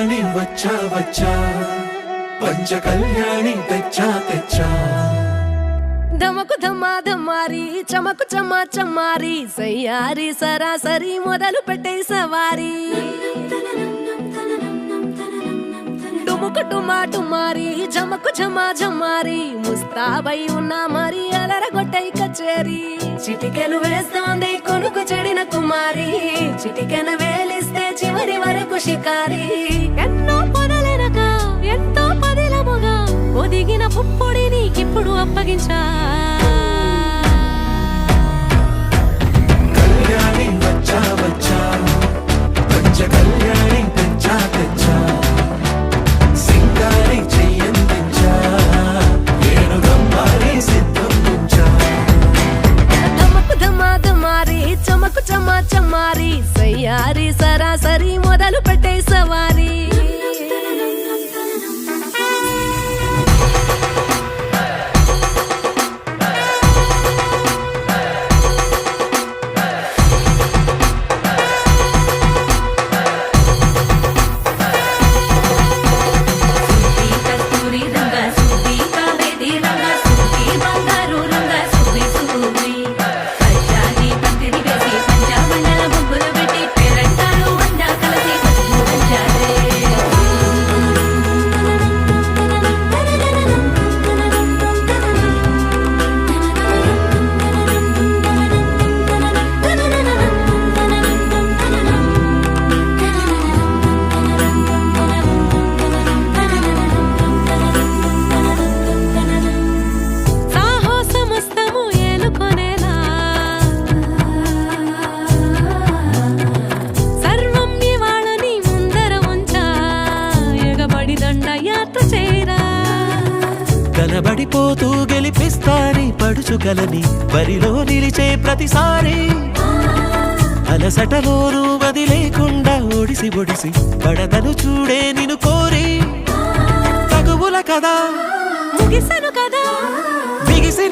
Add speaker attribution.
Speaker 1: కళ్యాణి వచ్చా వచ్చా పంచ కళ్యాణి తెచ్చా తెచ్చా
Speaker 2: ధమకు ధమ్మా ధమ్మారి చమకు చమ్మా చమ్మారి సయ్యారి సరాసరి మొదలు పెట్టే సవారి డుముకు డుమా డుమారి జమకు ఝమా ఝమారి ముస్తాబై ఉన్నా మరి అలరగొట్టై కచేరి చిటికెను వేస్తోంది కొనుకు చెడిన కుమారి చిటికెన వేలిస్తే చివరి వరకు షికారి ఎన్నో పొదలెనక ఎంతో పదిలముగా ఒదిగిన పుప్పొడిని ఇప్పుడు అప్పగించా
Speaker 1: కళ్యాణి వచ్చా వచ్చా పంచ కళ్యాణి తెచ్చా తెచ్చా సింగారి చెయ్యందించా ఏను గమ్మారి సిద్ధందించా
Speaker 2: ధమకు ధమా ధమారి చమకు చమ్మా చమ్మారి సయ్యారి సరాసరి మొదలు పెట్టే సవారి
Speaker 3: కనబడిపోతూ గెలిపిస్తాని పడుచుగలని బరిలో నిలిచే ప్రతిసారి అలసటలోనూ వదిలేకుండా ఒడిసి ఒడిసి పడతను చూడే నిన్ను కోరి తగువుల కదా
Speaker 2: ముగిసను కదా
Speaker 3: బిగిసిన